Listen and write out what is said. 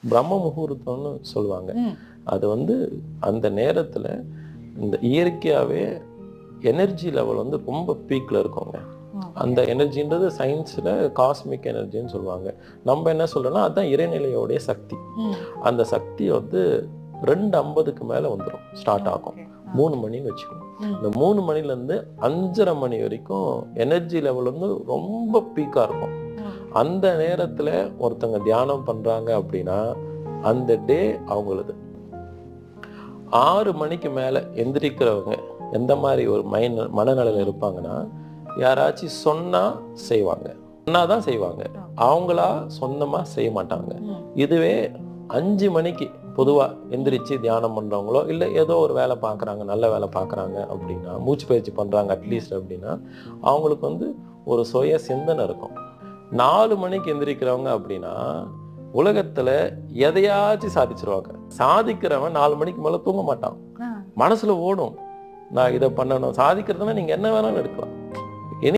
பிரம்ம முகூர்த்தம்னு சொல்லுவாங்க. ம். அது வந்து அந்த நேரத்துல இந்த இயற்கையாவே எனர்ஜி லெவல் வந்து ரொம்ப பீக்ல இருக்குங்க. அந்த எனர்ஜின்றது சயின்ஸ்ல காஸ்மிக் எனர்ஜின்னு சொல்லுவாங்க. நம்ம என்ன சொல்றோம்னா அதுதான் இறைநிலையோடைய சக்தி. ம். அந்த சக்தி வந்து 2:50க்கு மேல வந்துடும், ஸ்டார்ட் ஆகும். ஓகே. 3 மணின்னு வச்சுக்கோங்க. ம். இந்த 3 மணிலேருந்து 5:30 மணி வரைக்கும் எனர்ஜி லெவல் வந்து ரொம்ப பீக்கா இருக்கும். ம். அந்த நேரத்துல ஒருத்தங்க தியானம் பண்றாங்க அப்படின்னா அந்த டே அவங்களுது. 6 மணிக்கு மேல எந்திரிக்கிறவங்க எந்த மாதிரி ஒரு மனநிலையில இருப்பாங்கன்னா, யாராச்சும் சொன்னா செய்வாங்க, சொன்னாதான் செய்வாங்க, அவங்களா சொந்தமா செய்ய மாட்டாங்க. ம். இதுவே 5 மணிக்கு பொதுவா எந்திரிச்சு தியானம் பண்றவங்களோ இல்ல ஏதோ ஒரு வேலை பார்க்குறாங்க, நல்ல வேலை பார்க்குறாங்க அப்படின்னா, மூச்சு பயிற்சி பண்றாங்க அட்லீஸ்ட் அப்படின்னா, அவங்களுக்கு வந்து ஒரு சுய சிந்தனை இருக்கும். 4 மணிக்கு எந்திரிக்கிறவங்க அப்படின்னா உலகத்துல எதையாச்சும் சாதிச்சிருவாங்க. சாதிக்கிறவன் 4 மணிக்கு மேல தூங்க மாட்டான். ஆ. மனசுல ஓடும், நான் இதை பண்ணணும். சாதிக்கிறதுனா நீங்க என்ன வேணாலும் எடுக்கலாம்.